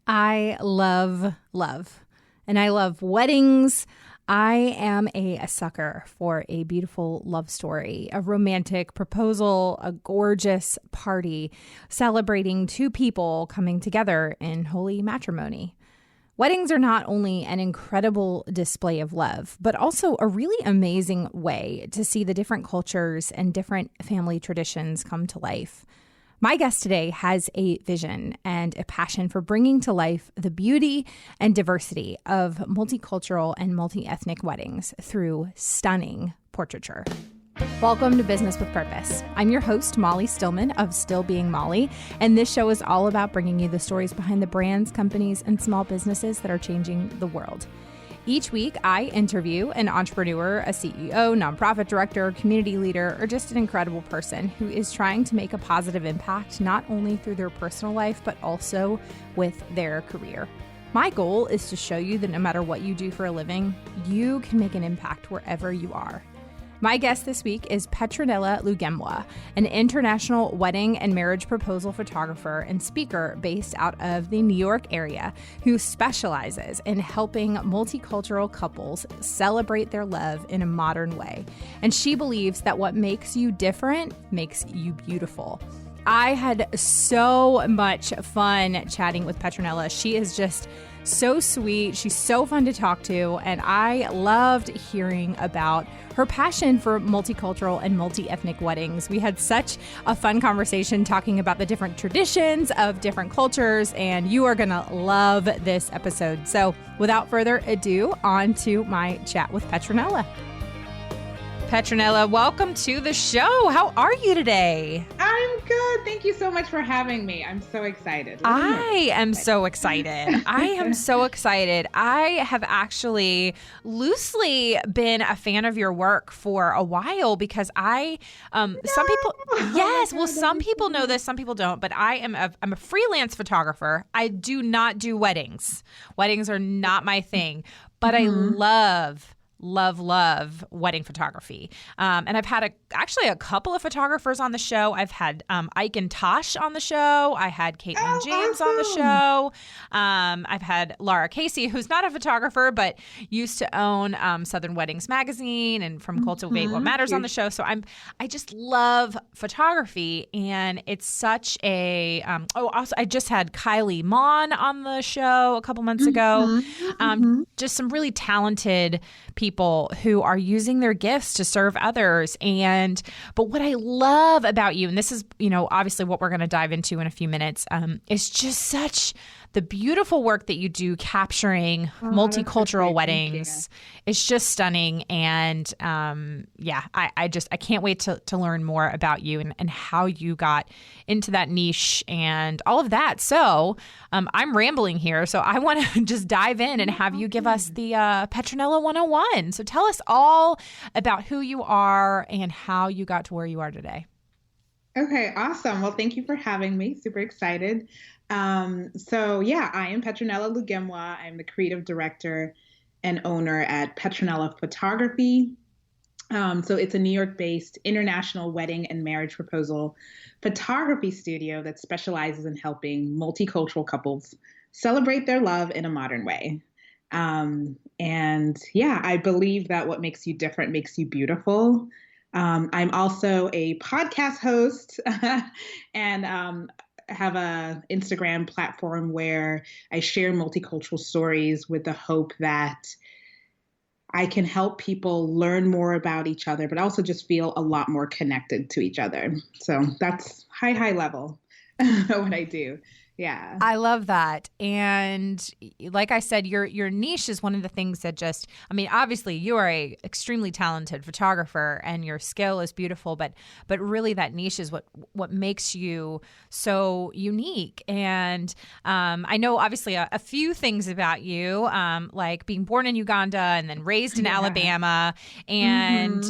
I love love, and I love weddings. I am a sucker for a beautiful love story, a romantic proposal, a gorgeous party celebrating two people coming together in holy matrimony. Weddings are not only an incredible display of love, but also a really amazing way to see the different cultures and different family traditions come to life. My guest today has a vision and a passion for bringing to life the beauty and diversity of multicultural and multi-ethnic weddings through stunning portraiture. Welcome to Business with Purpose. I'm your host, Molly Stillman of Still Being Molly, and this show is all about bringing you the stories behind the brands, companies, and small businesses that are changing the world. Each week, I interview an entrepreneur, a CEO, nonprofit director, community leader, or just an incredible person who is trying to make a positive impact not only through their personal life, but also with their career. My goal is to show you that no matter what you do for a living, you can make an impact wherever you are. My guest this week is Petronella Lugemwa, an international wedding and marriage proposal photographer and speaker based out of the New York area who specializes in helping multicultural couples celebrate their love in a modern way. And she believes that what makes you different makes you beautiful. I had so much fun chatting with Petronella. She is just so sweet. She's so fun to talk to. And I loved hearing about her passion for multicultural and multi-ethnic weddings. We had such a fun conversation talking about the different traditions of different cultures, and you are going to love this episode. So without further ado, on to my chat with Petronella. Petronella, welcome to the show. How are you today? I'm good. Thank you so much for having me. I'm so excited. I am so excited. I have actually loosely been a fan of your work for a while because some people know this, some people don't, but I'm a freelance photographer. I do not do weddings. Weddings are not my thing, but I love wedding photography. And I've had actually a couple of photographers on the show. I've had Ike and Tosh on the show. I had Caitlin James on the show. I've had Lara Casey, who's not a photographer, but used to own Southern Weddings magazine and from Cultivate What Matters on the show. So I just love photography, and it's such a also I just had Kylie Mon on the show a couple months ago. Just some really talented people who are using their gifts to serve others. But what I love about you, and this is, obviously what we're going to dive into in a few minutes, is just such the beautiful work that you do capturing multicultural weddings. It's just stunning. And I can't wait to learn more about you and how you got into that niche and all of that. So I'm rambling here. So I want to just dive in and have you give us the Petronella 101. So tell us all about who you are and how you got to where you are today. Okay, awesome. Well, thank you for having me. Super excited. I am Petronella Lugemwa. I'm the creative director and owner at Petronella Photography. So it's a New York-based international wedding and marriage proposal photography studio that specializes in helping multicultural couples celebrate their love in a modern way. I believe that what makes you different makes you beautiful. I'm also a podcast host and have a Instagram platform where I share multicultural stories with the hope that I can help people learn more about each other, but also just feel a lot more connected to each other. So that's high level what I do. Yeah. I love that. And like I said, your niche is one of the things that obviously you are a extremely talented photographer and your skill is beautiful, but really that niche is what makes you so unique. And I know obviously a few things about you, like being born in Uganda and then raised in Alabama, and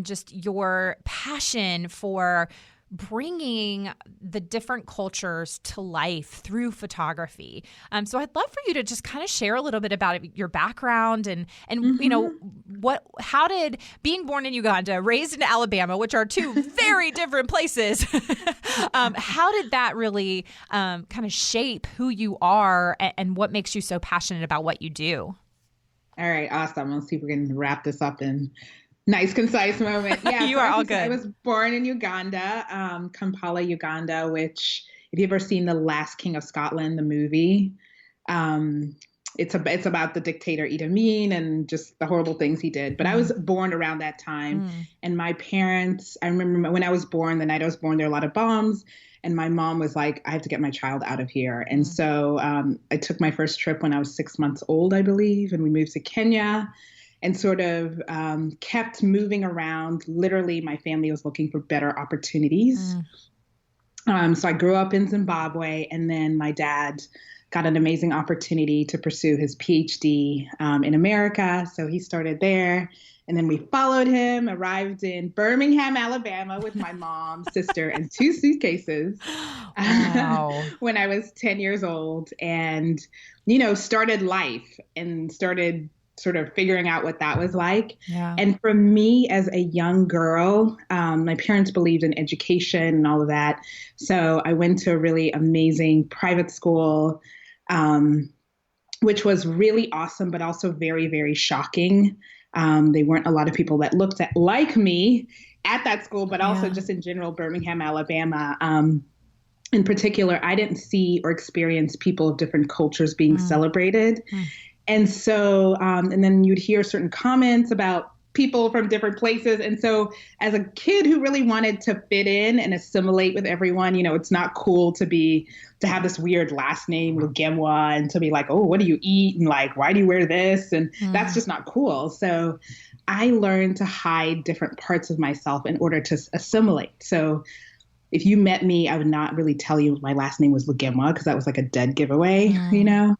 just your passion for bringing the different cultures to life through photography. So I'd love for you to just kind of share a little bit about your background and you know, how did being born in Uganda, raised in Alabama, which are two very different places, how did that really kind of shape who you are and what makes you so passionate about what you do? All right, awesome. Let's see if we can wrap this up in nice, concise moment. Yeah, you are all good. I was born in Uganda, Kampala, Uganda, which, if you've ever seen The Last King of Scotland, the movie, it's about the dictator Idi Amin and just the horrible things he did. But I was born around that time. And my parents, I remember when I was born, the night I was born, there were a lot of bombs. And my mom was like, I have to get my child out of here. And so I took my first trip when I was 6 months old, I believe. And we moved to Kenya and sort of kept moving around. Literally, my family was looking for better opportunities. So I grew up in Zimbabwe. And then my dad got an amazing opportunity to pursue his PhD in America. So he started there. And then we followed him, arrived in Birmingham, Alabama with my mom, sister, and 2 suitcases when I was 10 years old, and, you know, started life and started sort of figuring out what that was like. Yeah. And for me as a young girl, my parents believed in education and all of that. So I went to a really amazing private school, which was really awesome, but also very, very shocking. They weren't a lot of people that looked like me at that school, but also just in general, Birmingham, Alabama. In particular, I didn't see or experience people of different cultures being celebrated. And so, and then you'd hear certain comments about people from different places. And so as a kid who really wanted to fit in and assimilate with everyone, you know, it's not cool to have this weird last name, Lugemwa, and to be like, oh, what do you eat? And like, why do you wear this? And that's just not cool. So I learned to hide different parts of myself in order to assimilate. So if you met me, I would not really tell you my last name was Lugemwa because that was like a dead giveaway, you know?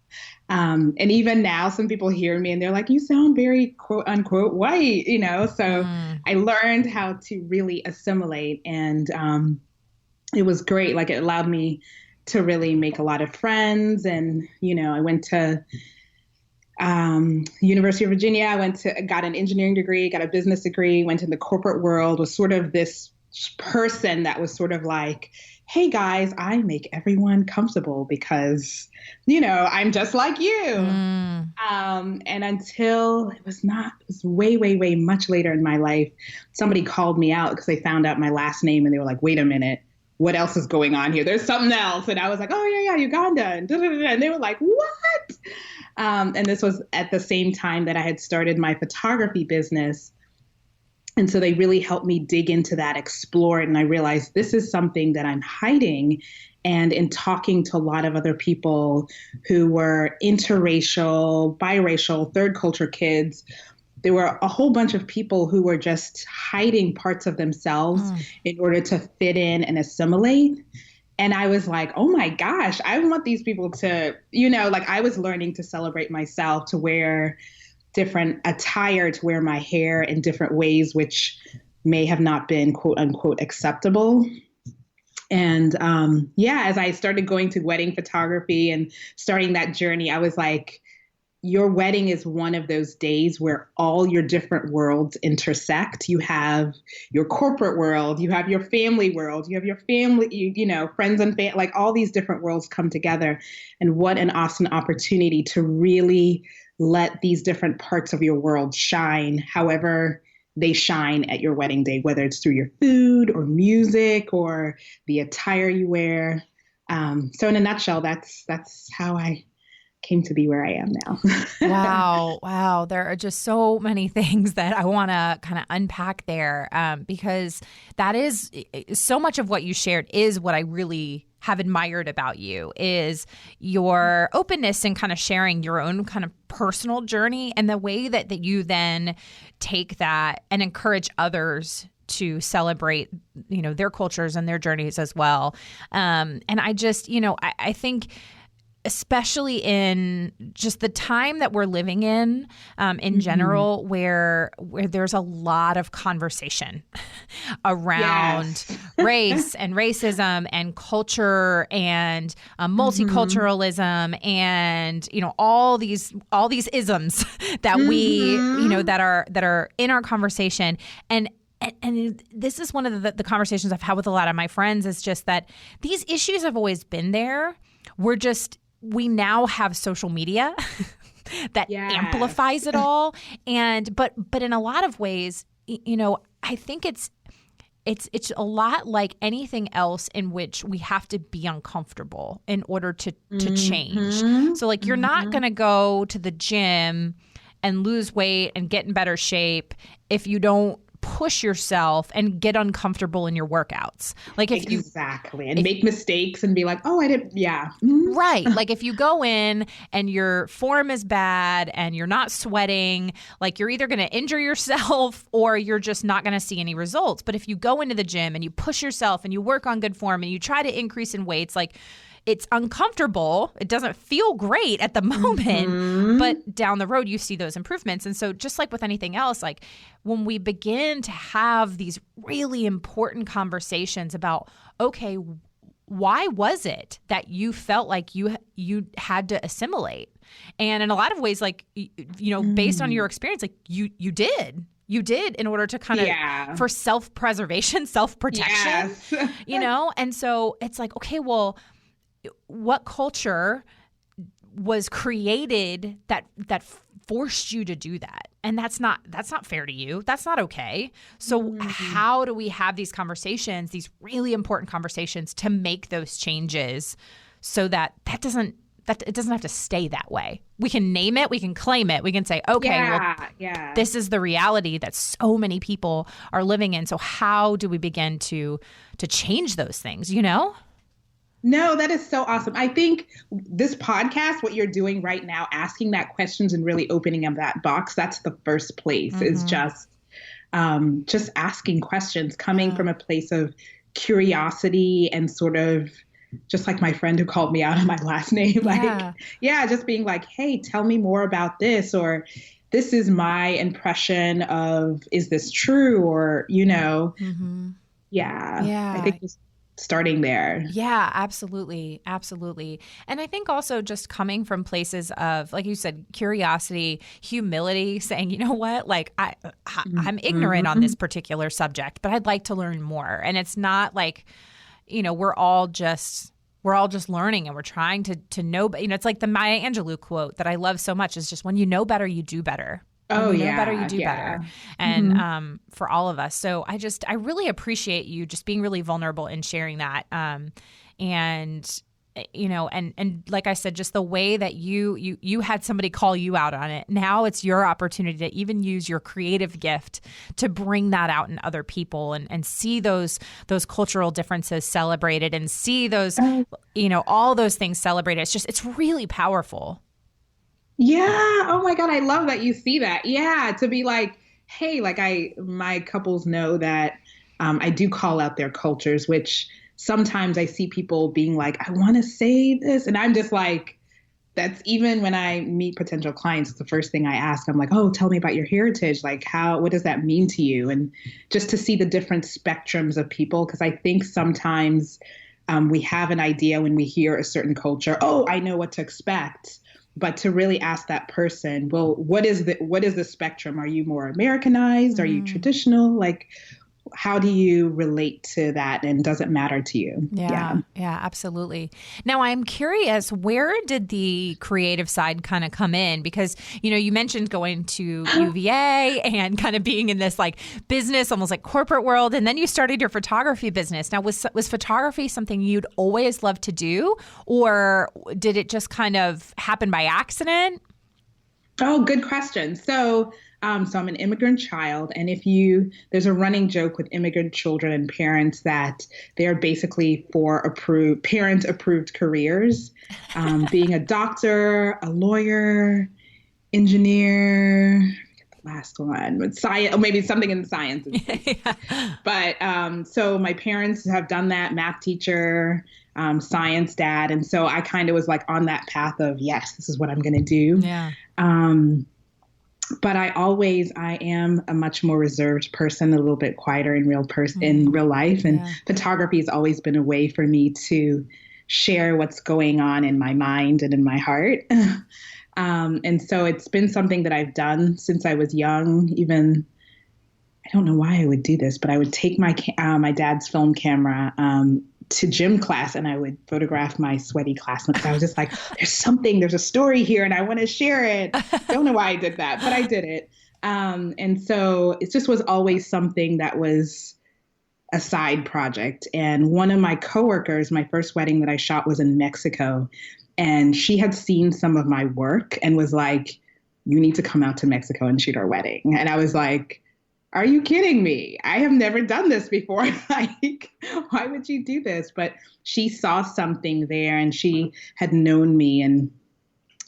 And even now, some people hear me and they're like, you sound very quote unquote white, you know? So I learned how to really assimilate, and it was great. Like, it allowed me to really make a lot of friends. And, you know, I went to University of Virginia. I got an engineering degree, got a business degree, went in the corporate world, was sort of this person that was sort of like, hey guys, I make everyone comfortable because, you know, I'm just like you. And until it was way, way, way much later in my life, somebody called me out because they found out my last name and they were like, wait a minute, what else is going on here? There's something else. And I was like, oh yeah, Uganda. And they were like, what? And this was at the same time that I had started my photography business. And so they really helped me dig into that, explore it. And I realized this is something that I'm hiding. And in talking to a lot of other people who were interracial, biracial, third culture kids, there were a whole bunch of people who were just hiding parts of themselves in order to fit in and assimilate. And I was like, oh my gosh, I want these people to, you know, like, I was learning to celebrate myself, to wear different attire, to wear my hair in different ways, which may have not been quote unquote acceptable. And as I started going to wedding photography and starting that journey, I was like, your wedding is one of those days where all your different worlds intersect. You have your corporate world, you have your family world, you have your family, you know, friends and family, like all these different worlds come together. And what an awesome opportunity to really let these different parts of your world shine however they shine at your wedding day, whether it's through your food or music or the attire you wear. So in a nutshell, that's how I came to be where I am now. Wow. There are just so many things that I want to kind of unpack there, because that is so much of what you shared is what I really have admired about you, is your openness and kind of sharing your own kind of personal journey, and the way that you then take that and encourage others to celebrate, you know, their cultures and their journeys as well. And I just, you know, I think especially in just the time that we're living in general, where there's a lot of conversation around race and racism and culture and multiculturalism and, you know, all these isms that we, you know, that are in our conversation. And this is one of the conversations I've had with a lot of my friends, is just that these issues have always been there. We now have social media that amplifies it all. But in a lot of ways, you know, I think it's a lot like anything else in which we have to be uncomfortable in order to change. So like, you're not going to go to the gym and lose weight and get in better shape if you don't push yourself and get uncomfortable in your workouts. Like if and make mistakes and be like, oh, I didn't. Yeah. Right. Like if you go in and your form is bad and you're not sweating, like you're either going to injure yourself or you're just not going to see any results. But if you go into the gym and you push yourself and you work on good form and you try to increase in weights, like it's uncomfortable. It doesn't feel great at the moment, but down the road you see those improvements. And so just like with anything else, like when we begin to have these really important conversations about, okay, why was it that you felt like you had to assimilate? And in a lot of ways, like, you know, based on your experience, like you did. You did in order to kind of for self-preservation, self-protection, you know? And so it's like, okay, well, what culture was created that forced you to do that? And that's not fair to you. That's not okay. So how do we have these conversations, these really important conversations, to make those changes so that it doesn't have to stay that way? We can name it, we can claim it, we can say, okay, this is the reality that so many people are living in. So how do we begin to change those things, you know? No, that is so awesome. I think this podcast, what you're doing right now, asking that questions and really opening up that box, that's the first place, is just asking questions, coming from a place of curiosity and sort of just like my friend who called me out on my last name, just being like, hey, tell me more about this, or this is my impression of, is this true? Or, you know, I think just starting there. Yeah, absolutely. Absolutely. And I think also just coming from places of, like you said, curiosity, humility, saying, you know what, like I'm ignorant on this particular subject, but I'd like to learn more. And it's not like, you know, we're all just learning and we're trying to know, you know, it's like the Maya Angelou quote that I love so much, is just, when you know better, you do better. Oh, you know better, you do better. And for all of us. So I really appreciate you just being really vulnerable and sharing that. And, you know, and like I said, just the way that you had somebody call you out on it. Now it's your opportunity to even use your creative gift to bring that out in other people and see those cultural differences celebrated, and see those, you know, all those things celebrated. It's really powerful. Yeah. Oh my God. I love that you see that. Yeah. To be like, hey, like my couples know that I do call out their cultures, which sometimes I see people being like, I want to say this. And I'm just like, that's, even when I meet potential clients, the first thing I ask, I'm like, oh, tell me about your heritage. Like what does that mean to you? And just to see the different spectrums of people. Cause I think sometimes we have an idea when we hear a certain culture, oh, I know what to expect. But to really ask that person, well, what is the spectrum? Are you more Americanized? Are you traditional? Like, how do you relate to that? And does it matter to you? Yeah, absolutely. Now, I'm curious, where did the creative side kind of come in? Because, you know, you mentioned going to UVA and kind of being in this like business, almost like corporate world. And then you started your photography business. Now, was photography something you'd always loved to do? Or did it just kind of happen by accident? Oh, good question. So I'm an immigrant child, and there's a running joke with immigrant children and parents that they are basically for parent-approved careers, being a doctor, a lawyer, engineer, last one? With science, or maybe something in science. Yeah. But so my parents have done that, math teacher, science dad. And so I kind of was like on that path of, yes, this is what I'm going to do. Yeah. But I am a much more reserved person, a little bit quieter in real life. And photography has always been a way for me to share what's going on in my mind and in my heart. And so it's been something that I've done since I was young. Even, I don't know why I would do this, but I would take my dad's film camera to gym class, and I would photograph my sweaty classmates. I was just like, there's a story here, and I want to share it. Don't know why I did that, but I did it. And so it just was always something that was a side project. And one of my coworkers, my first wedding that I shot was in Mexico. And she had seen some of my work and was like, you need to come out to Mexico and shoot our wedding. And I was like, are you kidding me? I have never done this before. Like, why would you do this? But she saw something there, and she had known me. And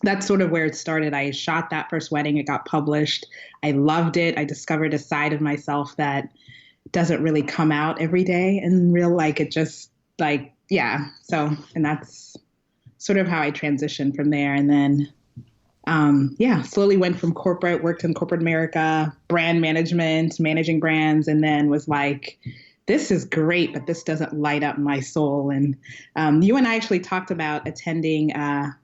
that's sort of where it started. I shot that first wedding. It got published. I loved it. I discovered a side of myself that doesn't really come out every day in real life. It just like, yeah. So, and that's sort of how I transitioned from there. And then, slowly went from corporate, worked in corporate America, brand management, managing brands, and then was like, this is great, but this doesn't light up my soul. And you and I actually talked about attending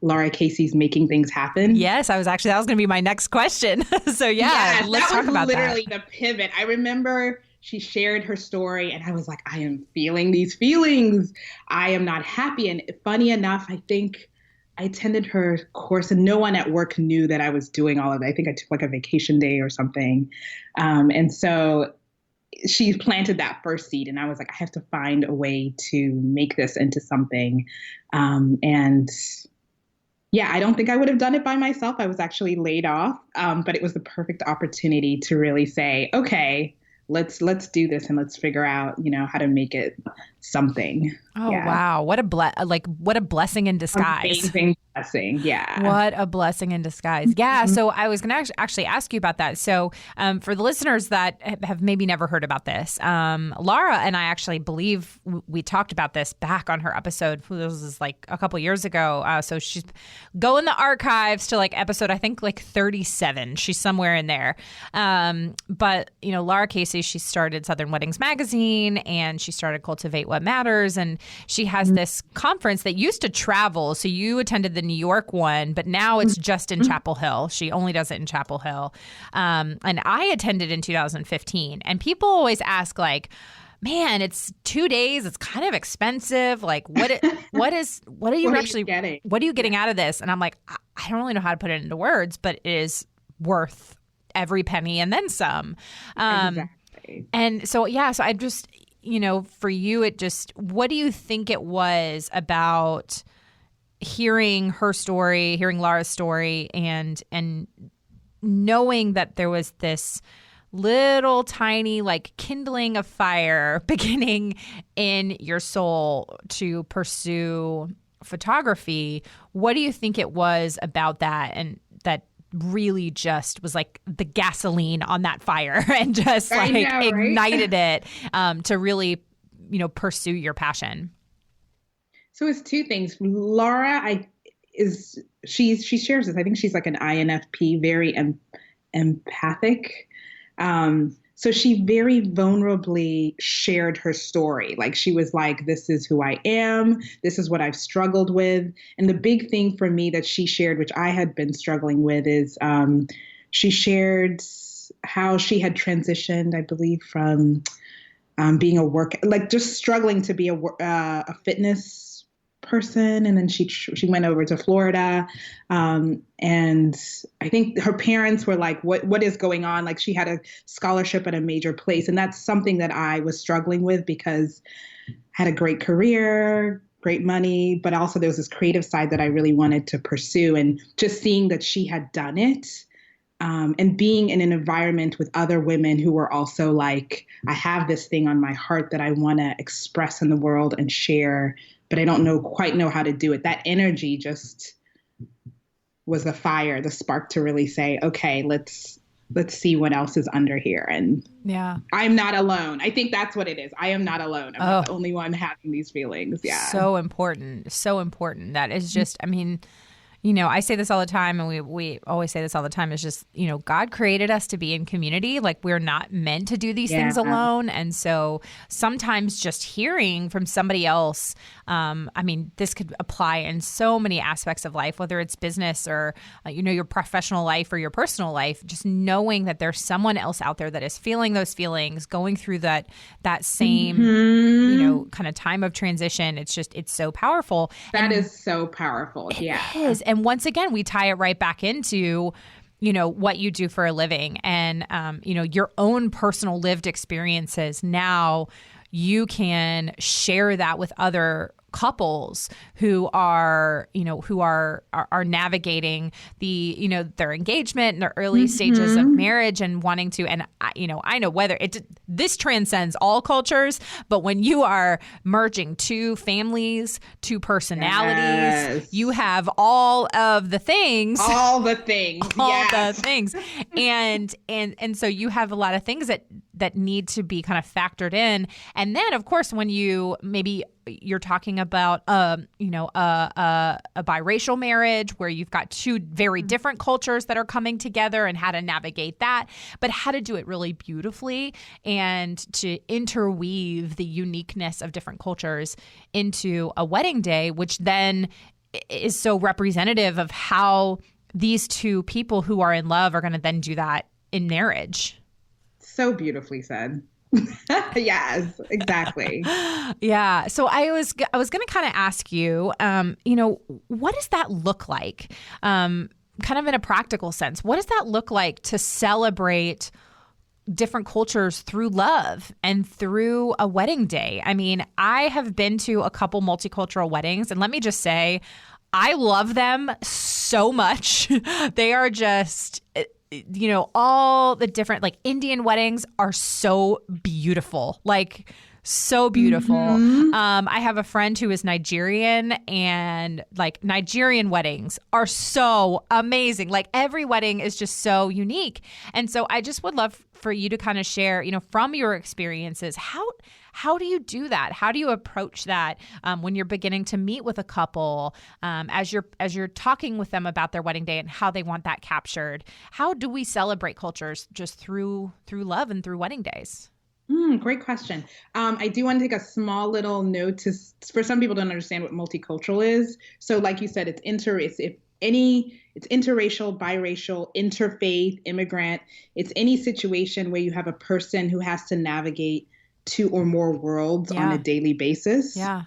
Lara Casey's Making Things Happen. Yes, that was going to be my next question. So let's talk about that. Literally the pivot. I remember she shared her story, and I was like, I am feeling these feelings. I am not happy. And funny enough, I think I attended her course, and no one at work knew that I was doing all of that. I think I took like a vacation day or something. And so she planted that first seed, and I was like, I have to find a way to make this into something. I don't think I would have done it by myself. I was actually laid off, but it was the perfect opportunity to really say, okay, let's do this, and let's figure out, how to make it something. Oh, yeah. Wow. What a blessing in disguise. Amazing blessing. Yeah. What a blessing in disguise. Yeah. So I was going to actually ask you about that. So for the listeners that have maybe never heard about this, Lara and I actually believe we talked about this back on her episode. This was like a couple years ago. So she's go in the archives to like episode, I think like 37. She's somewhere in there. But, Lara Casey, she started Southern Weddings Magazine, and she started Cultivate What Matters. And she has this conference that used to travel. So you attended the New York one, but now it's just in Chapel Hill. She only does it in Chapel Hill. And I attended in 2015. And people always ask, like, man, it's 2 days. It's kind of expensive. Like, what are you getting out of this? And I'm like, I don't really know how to put it into words, but it is worth every penny and then some. Exactly. And so, so I just, for you, what do you think it was about hearing her story, hearing Lara's story, and knowing that there was this little tiny like kindling of fire beginning in your soul to pursue photography? What do you think it was about that, and that really just was like the gasoline on that fire and just ignited it to really, pursue your passion? So it's two things. Lara, she shares this. I think she's like an INFP, very empathic. So she very vulnerably shared her story. Like, she was like, this is who I am. This is what I've struggled with. And the big thing for me that she shared, which I had been struggling with, is she shared how she had transitioned, I believe, from being just struggling to be a fitness person. And then she went over to Florida. And I think her parents were like, what is going on? Like, she had a scholarship at a major place. And that's something that I was struggling with, because I had a great career, great money, but also there was this creative side that I really wanted to pursue. And just seeing that she had done it, and being in an environment with other women who were also like, I have this thing on my heart that I want to express in the world and share, but I don't quite know how to do it. That energy just was the fire, the spark to really say, okay, let's let's see what else is under here. And yeah, I'm not alone. I think that's what it is. I am not alone. I'm not the only one having these feelings. Yeah. So important. So important. That is just, I mean, you know, I say this all the time, and we always say this all the time, is just, you know, God created us to be in community. Like, we're not meant to do these things alone. And so sometimes just hearing from somebody else, I mean, this could apply in so many aspects of life, whether it's business or, you know, your professional life or your personal life, just knowing that there's someone else out there that is feeling those feelings, going through that same, you know, kind of time of transition. It's just, it's so powerful. That is so powerful. Yeah. It is. And once again, we tie it right back into, you know, what you do for a living and, you know, your own personal lived experiences. Now you can share that with other couples who are, you know, who are navigating the, you know, their engagement and their early stages of marriage and wanting to, and you know, I know whether this transcends all cultures, but when you are merging two families, two personalities, you have all of the things, and so you have a lot of things that need to be kind of factored in. And then of course, when you're talking about, you know, a biracial marriage where you've got two very different cultures that are coming together and how to navigate that, but how to do it really beautifully and to interweave the uniqueness of different cultures into a wedding day, which then is so representative of how these two people who are in love are going to then do that in marriage. So beautifully said. Yes, exactly. Yeah. So I was going to kind of ask you, you know, what does that look like? Kind of in a practical sense, what does that look like to celebrate different cultures through love and through a wedding day? I mean, I have been to a couple multicultural weddings, and let me just say, I love them so much. They are just, you know, all the different, like, Indian weddings are so beautiful, like so beautiful. I have a friend who is Nigerian, and like Nigerian weddings are so amazing. Like, every wedding is just so unique. And so I just would love for you to kind of share, you know, from your experiences, how do you do that? How do you approach that when you're beginning to meet with a couple, as you're talking with them about their wedding day and how they want that captured? How do we celebrate cultures just through love and through wedding days? Great question. I do want to take a small little note for some people to understand what multicultural is. So like you said, it's interracial, biracial, interfaith, immigrant. It's any situation where you have a person who has to navigate two or more worlds on a daily basis. Yeah.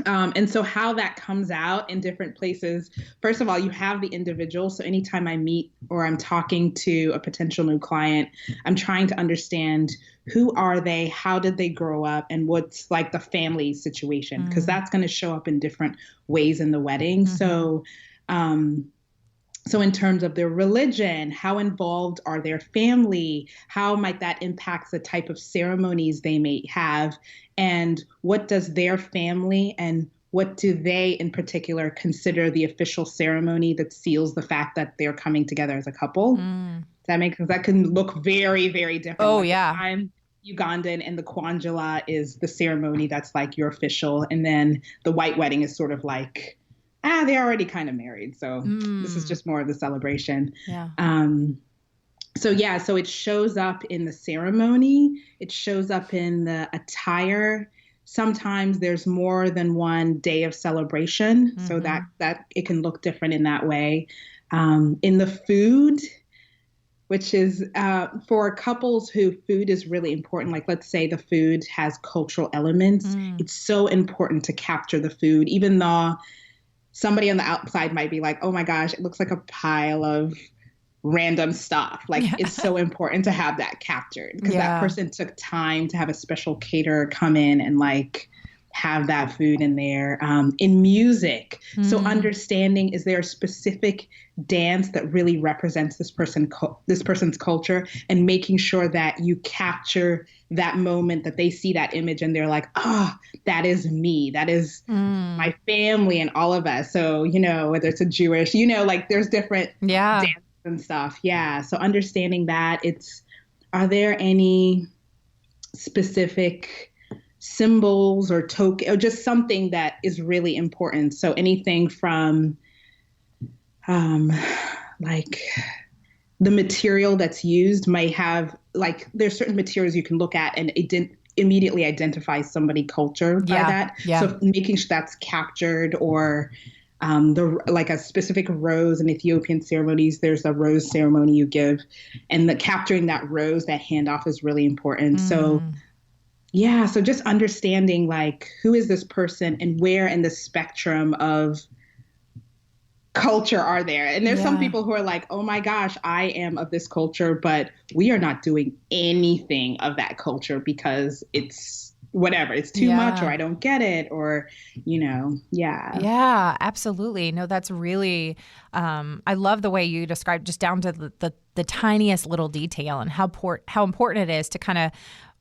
And so how that comes out in different places, first of all, you have the individual. So anytime I meet or I'm talking to a potential new client, I'm trying to understand who are they, how did they grow up, and what's like the family situation, because that's going to show up in different ways in the wedding. So in terms of their religion, how involved are their family? How might that impact the type of ceremonies they may have? And what does their family and what do they in particular consider the official ceremony that seals the fact that they're coming together as a couple? Does that make sense? That can look very, very different. Oh, like, yeah. I'm Ugandan and the Kwanjula is the ceremony that's like your official. And then the white wedding is sort of like, they're already kind of married. So this is just more of the celebration. Yeah. So it shows up in the ceremony. It shows up in the attire. Sometimes there's more than one day of celebration. So that it can look different in that way. In the food, which is for couples who food is really important. Like, let's say the food has cultural elements. It's so important to capture the food, even though somebody on the outside might be like, oh my gosh, it looks like a pile of random stuff. Like, it's so important to have that captured because that person took time to have a special caterer come in and like have that food in there. In music. So understanding, is there a specific dance that really represents this person's culture, and making sure that you capture that moment, that they see that image and they're like, that is me. That is my family and all of us. So, you know, whether it's a Jewish, you know, like there's different dance and stuff. Yeah. So understanding that are there any specific symbols or token or just something that is really important? So anything from like the material that's used might have, like, there's certain materials you can look at and it didn't immediately identify somebody culture by that. Yeah. So making sure that's captured, or like a specific rose in Ethiopian ceremonies, there's a rose ceremony you give, and capturing that rose, that handoff is really important. So yeah, so just understanding like who is this person and where in the spectrum of culture are there. And there's some people who are like, oh my gosh, I am of this culture, but we are not doing anything of that culture because it's whatever, it's too much, or I don't get it, or, Yeah, absolutely. No, that's really, I love the way you described just down to the tiniest little detail and how important it is to kind of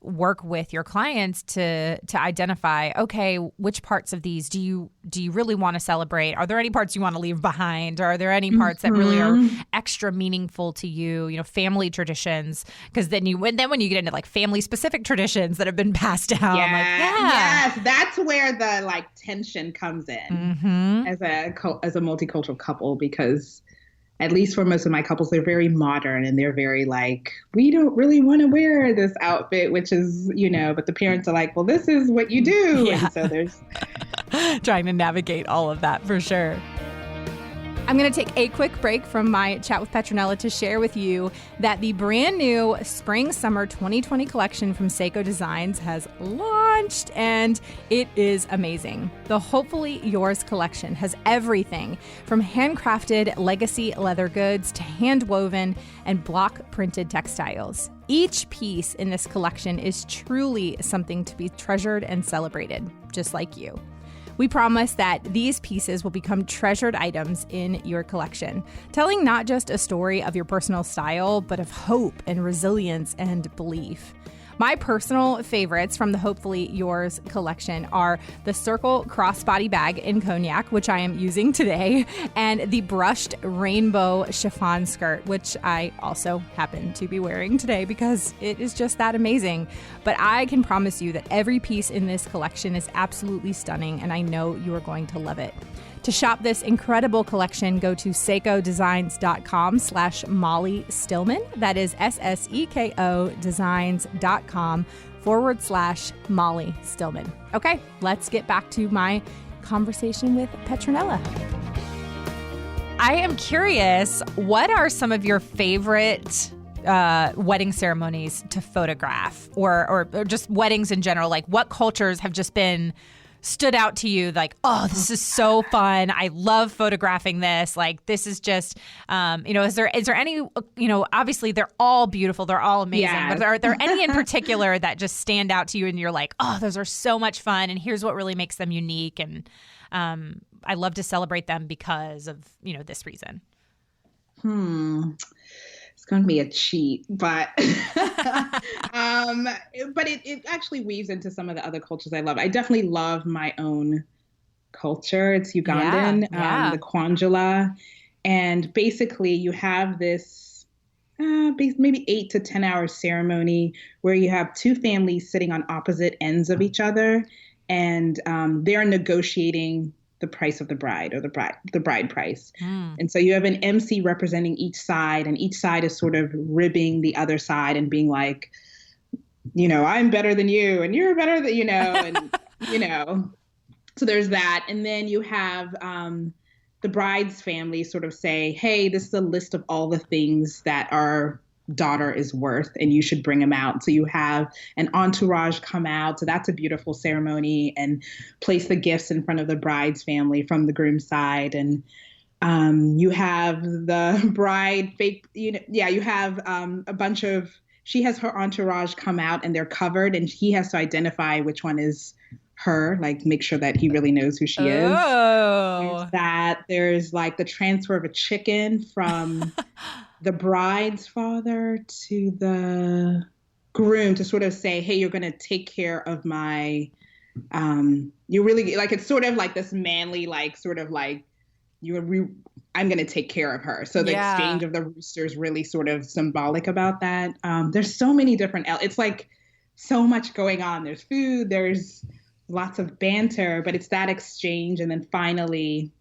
work with your clients to identify, okay, which parts of these do you really want to celebrate? Are there any parts you want to leave behind? Or are there any parts that really are extra meaningful to you? Family traditions, because then when you get into like family specific traditions that have been passed down, yes, that's where the like tension comes in as a multicultural couple, because at least for most of my couples, they're very modern and they're very like, we don't really want to wear this outfit, which is, but the parents are like, well, this is what you do. Yeah. And so there's trying to navigate all of that for sure. I'm going to take a quick break from my chat with Petronella to share with you that the brand new Spring/Summer 2020 collection from Seiko Designs has launched, and it is amazing. The Hopefully Yours collection has everything from handcrafted legacy leather goods to hand-woven and block-printed textiles. Each piece in this collection is truly something to be treasured and celebrated, just like you. We promise that these pieces will become treasured items in your collection, telling not just a story of your personal style, but of hope and resilience and belief. My personal favorites from the Hopefully Yours collection are the Circle crossbody bag in cognac, which I am using today, and the brushed rainbow chiffon skirt, which I also happen to be wearing today because it is just that amazing. But I can promise you that every piece in this collection is absolutely stunning, and I know you are going to love it. To shop this incredible collection, go to seikodesigns.com/Molly Stillman. That is SSEKO designs.com/Molly Stillman. Okay, let's get back to my conversation with Petronella. I am curious, what are some of your favorite wedding ceremonies to photograph, or just weddings in general? Like, what cultures have just been stood out to you, like, oh, this is so fun, I love photographing this, like, this is just, is there any, obviously they're all beautiful, they're all amazing, but are there any in particular that just stand out to you and you're like, oh, those are so much fun, and here's what really makes them unique, and I love to celebrate them because of, this reason? It's going to be a cheat, but it actually weaves into some of the other cultures I love. I definitely love my own culture. It's Ugandan, the Kwanjula. And basically you have this maybe 8 to 10 hour ceremony where you have two families sitting on opposite ends of each other, and they're negotiating the price of the bride, or the bride price. And so you have an MC representing each side, and each side is sort of ribbing the other side and being like, I'm better than you and you're better than, and, so there's that. And then you have the bride's family sort of say, hey, this is a list of all the things that our daughter is worth, and you should bring them out. So you have an entourage come out. So that's a beautiful ceremony, and place the gifts in front of the bride's family from the groom's side. And you have the bride you have a bunch of, she has her entourage come out and they're covered, and he has to identify which one is her, like make sure that he really knows who she is. There's that. There's like the transfer of a chicken from the bride's father to the groom to sort of say, hey, you're going to take care of my, you really, like, it's sort of like this manly, like, sort of like I'm going to take care of her. So the exchange of the rooster is really sort of symbolic about that. There's so many different, it's like so much going on. There's food, there's lots of banter, but it's that exchange. And then finally,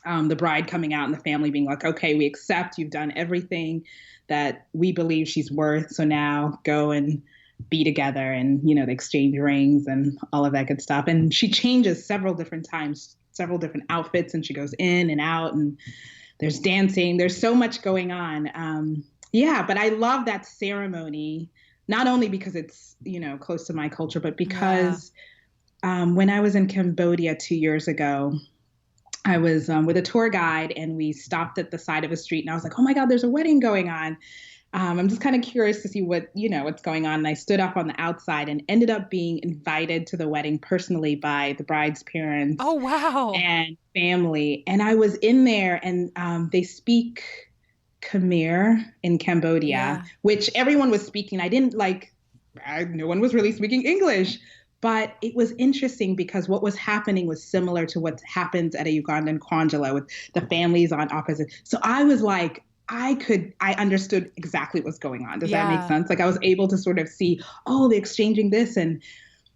the bride coming out and the family being like, okay, we accept you've done everything that we believe she's worth. So now go and be together, and, you know, they exchange rings and all of that good stuff. And she changes several different times, several different outfits, and she goes in and out, and there's dancing. There's so much going on. But I love that ceremony, not only because it's, you know, close to my culture, but because when I was in Cambodia 2 years ago, I was with a tour guide, and we stopped at the side of a street, and I was like, oh my God, there's a wedding going on. I'm just kind of curious to see what's going on. And I stood up on the outside and ended up being invited to the wedding personally by the bride's parents. Oh, wow. And family. And I was in there, and they speak Khmer in Cambodia, which everyone was speaking. No one was really speaking English. But it was interesting because what was happening was similar to what happens at a Ugandan kwanjula with the families on opposite. So I was like, I understood exactly what's going on. Does that make sense? Like I was able to sort of see, they're exchanging this, and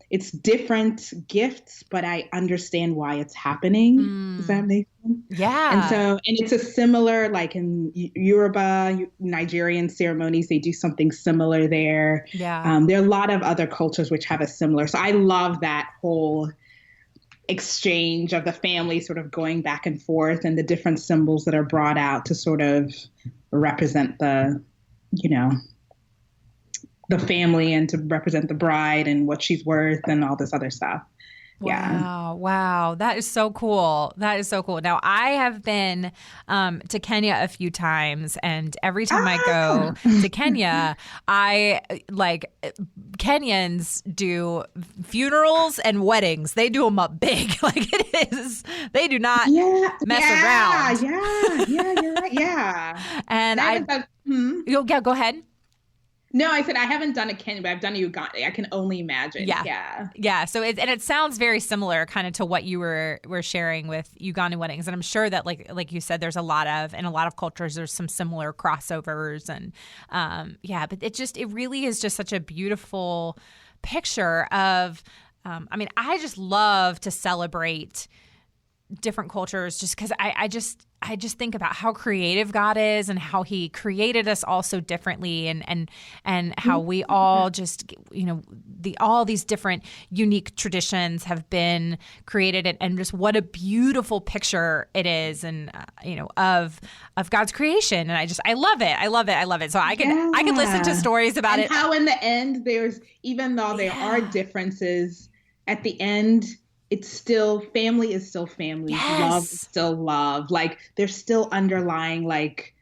it's different gifts, but I understand why it's happening. Does that make sense? Yeah. And it's a similar, like in Yoruba, Nigerian ceremonies, they do something similar there. Yeah. There are a lot of other cultures which have a similar. So I love that whole exchange of the family sort of going back and forth, and the different symbols that are brought out to sort of represent the, you know, the family, and to represent the bride and what she's worth and all this other stuff. Wow. That is so cool. Now, I have been to Kenya a few times, and every time I go to Kenya, Kenyans do funerals and weddings. They do them up big. Like it is. They do not mess around. You're right. Yeah. And go ahead. No, I said I haven't done a Kenya, but I've done a Uganda. I can only imagine. Yeah. So it sounds very similar, kind of to what you were sharing with Ugandan weddings, and I'm sure that like you said, there's in a lot of cultures, there's some similar crossovers, and but it really is just such a beautiful picture of. I just love to celebrate different cultures, just because I just think about how creative God is, and how He created us all so differently, and how we all just, you know, all these different unique traditions have been created, and just what a beautiful picture it is, and of God's creation. And I love it. So I could listen to stories about it. How in the end, even though there are differences, at the end, it's still, family is still family. Yes. Love is still love. Like there's still underlying like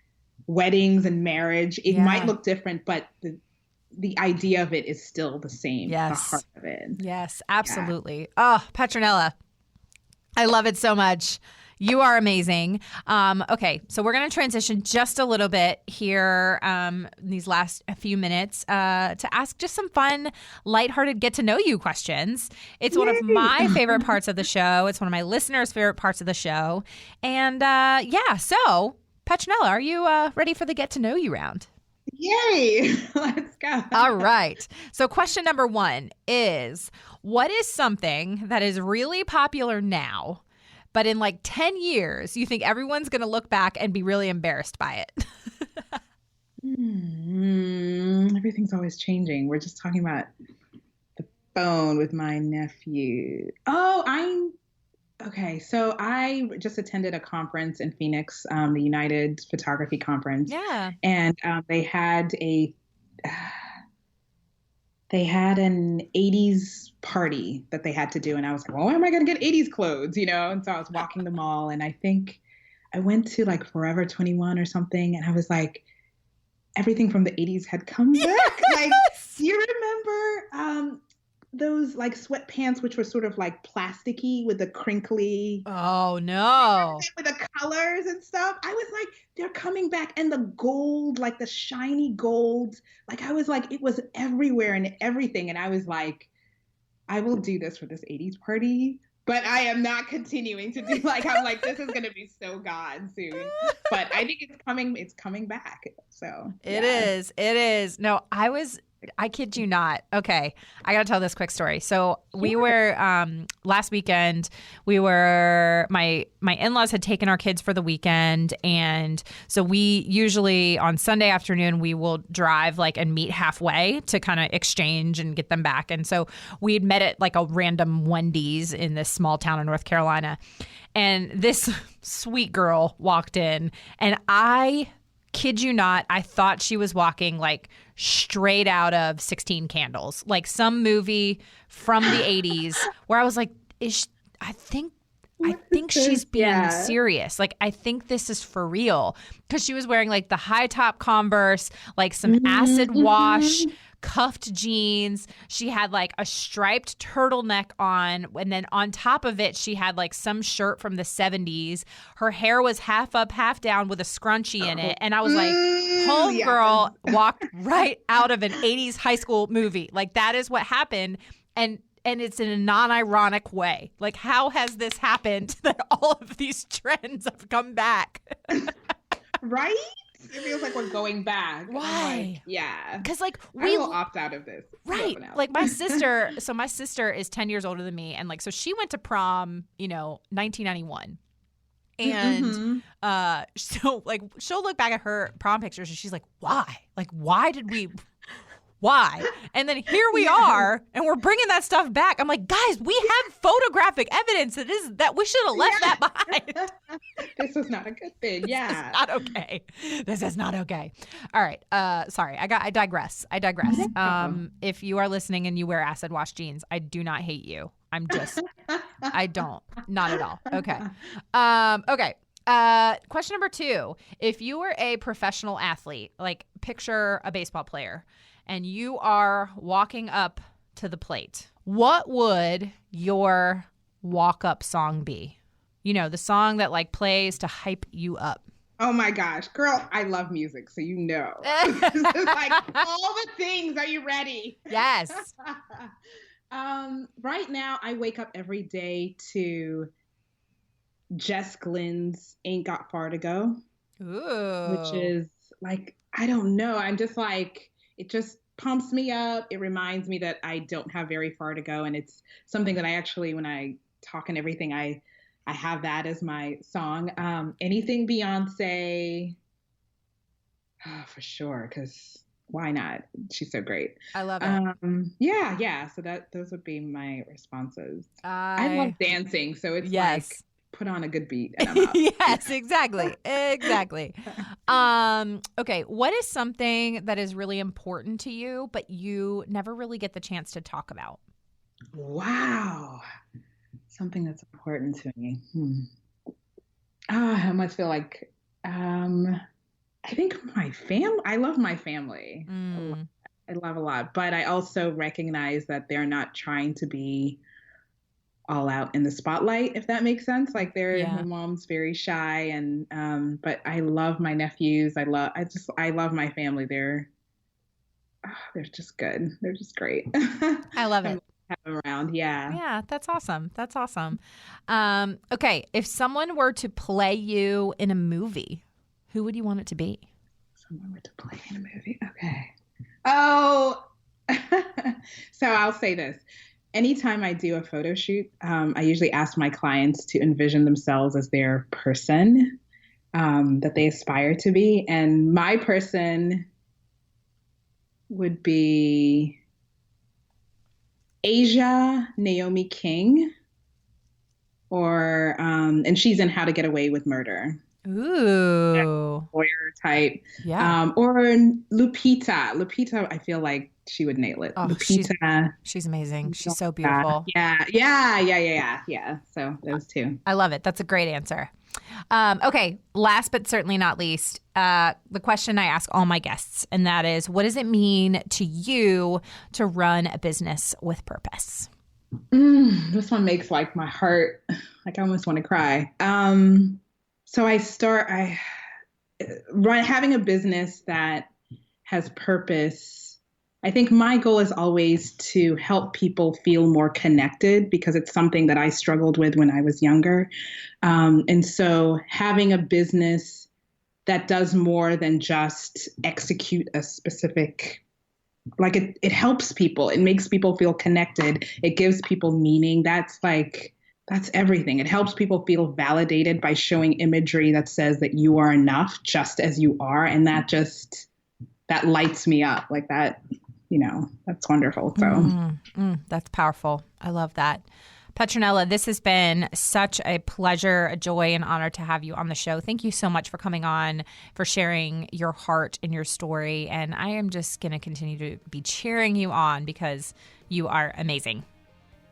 weddings and marriage. It might look different, but the idea of it is still the same. Yes. The heart of it. Yes, absolutely. Yeah. Oh, Petronella, I love it so much. You are amazing. Okay, so we're going to transition just a little bit here these last few minutes to ask just some fun, lighthearted get-to-know-you questions. It's one of my favorite parts of the show. It's one of my listeners' favorite parts of the show. And so, Petronella, are you ready for the get-to-know-you round? Yay! Let's go. All right. So question number 1 is, what is something that is really popular now, but in like 10 years, you think everyone's going to look back and be really embarrassed by it? Everything's always changing. We're just talking about the phone with my nephew. Okay. So I just attended a conference in Phoenix, the United Photography Conference. Yeah. And they had an 80s party that they had to do. And I was like, well, where am I going to get 80s clothes? You know? And so I was walking the mall, and I think I went to like Forever 21 or something. And I was like, everything from the 80s had come back. Yes! Like, do you remember those like sweatpants, which were sort of like plasticky with the crinkly. Oh no. With the colors and stuff. I was like, they're coming back. And the gold, like the shiny gold, like I was like, it was everywhere and everything. And I was like, I will do this for this 80s party. but I am not continuing to do I'm like, this is going to be so gone soon. But I think it's coming back. So It is. No, I kid you not. Okay. I got to tell this quick story. So we were, last weekend, my in-laws had taken our kids for the weekend. And so we usually on Sunday afternoon, we will drive and meet halfway to kind of exchange and get them back. And so we had met at a random Wendy's in this small town in North Carolina. And this sweet girl walked in, and I kid you not, I thought she was walking straight out of 16 Candles, some movie from the 80s, where I was like, I think she's being serious. I think this is for real, because she was wearing the high top Converse, some acid wash, cuffed jeans. She had a striped turtleneck on, and then on top of it she had some shirt from the 70s. Her hair was half up, half down with a scrunchie in it, and I was like, homegirl walked right out of an 80s high school movie. That is what happened, and it's in a non-ironic way. How has this happened that all of these trends have come back? Right? It feels like we're going back. Why? Yeah. Because we will opt out of this. Right. My sister, my sister is 10 years older than me. And so she went to prom, 1991. And so she'll look back at her prom pictures and she's like, why? Why did we... Why? And then here we are, and we're bringing that stuff back. I'm like, guys, we have photographic evidence that we should have left that behind. This is not a good thing. Yeah. This is not okay. This is not okay. All right. Sorry. I digress. If you are listening and you wear acid wash jeans, I do not hate you. I don't. Not at all. Okay. Okay. Question number 2. If you were a professional athlete, picture a baseball player, and you are walking up to the plate, what would your walk-up song be? The song that plays to hype you up. Oh my gosh, girl, I love music, so This is all the things. Are you ready? Yes. Right now, I wake up every day to Jess Glynn's Ain't Got Far to Go. Ooh. Which is I don't know. I'm just it just pumps me up. It reminds me that I don't have very far to go. And it's something that I actually, when I talk and everything, I have that as my song. Anything Beyonce, for sure, because why not? She's so great. I love it. Yeah. So those would be my responses. I love dancing, so it's put on a good beat and I'm out. Yes, exactly. Okay, what is something that is really important to you, but you never really get the chance to talk about? Wow. Something that's important to me. I must feel I think my family. I love my family. I love a lot, but I also recognize that they're not trying to be all out in the spotlight, if that makes sense. My mom's very shy, and but I love my nephews. I love my family. They're just good. They're just great. I love it. Have them around. Yeah, that's awesome. Okay, if someone were to play you in a movie, who would you want it to be? Someone were to play in a movie. Okay. Oh, so I'll say this. Anytime I do a photo shoot, I usually ask my clients to envision themselves as their person that they aspire to be. And my person would be Asia Naomi King, and she's in How to Get Away with Murder. Ooh. Lawyer type. Yeah. Or Lupita. Lupita, I feel like she would nail it. Oh, Lupita. She's amazing. She's so beautiful. Yeah. So those two. I love it. That's a great answer. Okay. Last but certainly not least, the question I ask all my guests, and that is, what does it mean to you to run a business with purpose? This one makes my heart, I almost want to cry. So having a business that has purpose. I think my goal is always to help people feel more connected because it's something that I struggled with when I was younger. And so having a business that does more than just execute a specific, like it helps people. It makes people feel connected. It gives people meaning. That's everything. It helps people feel validated by showing imagery that says that you are enough just as you are. And that lights me up like that. That's wonderful. So that's powerful. I love that. Petronella, this has been such a pleasure, a joy, and honor to have you on the show. Thank you so much for coming on, for sharing your heart and your story. And I am just going to continue to be cheering you on because you are amazing.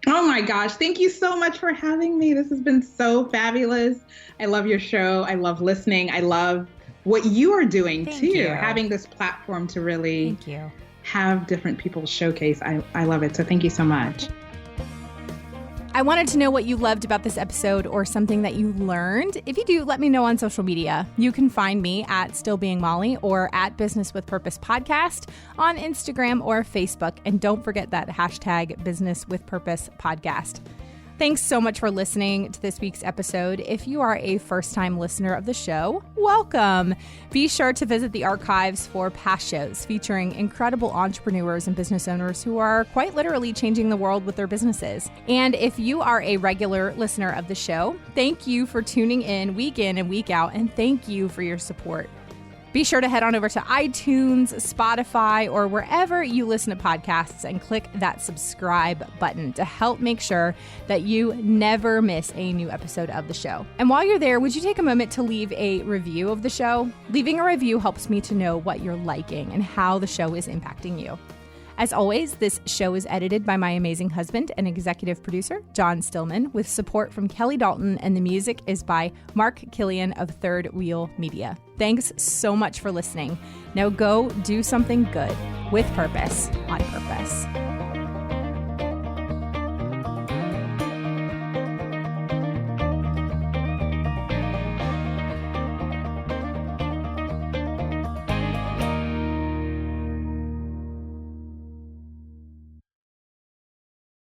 Oh my gosh. Thank you so much for having me. This has been so fabulous. I love your show. I love listening. I love what you are doing too. Having this platform to really have different people showcase. I love it. So thank you so much. I wanted to know what you loved about this episode or something that you learned. If you do, let me know on social media. You can find me at Still Being Molly or at Business with Purpose Podcast on Instagram or Facebook. And don't forget that hashtag Business with Purpose Podcast. Thanks so much for listening to this week's episode. If you are a first-time listener of the show, welcome. Be sure to visit the archives for past shows featuring incredible entrepreneurs and business owners who are quite literally changing the world with their businesses. And if you are a regular listener of the show, thank you for tuning in and week out, and thank you for your support. Be sure to head on over to iTunes, Spotify, or wherever you listen to podcasts and click that subscribe button to help make sure that you never miss a new episode of the show. And while you're there, would you take a moment to leave a review of the show? Leaving a review helps me to know what you're liking and how the show is impacting you. As always, this show is edited by my amazing husband and executive producer, John Stillman, with support from Kelly Dalton, and the music is by Mark Killian of Third Wheel Media. Thanks so much for listening. Now go do something good with purpose on purpose.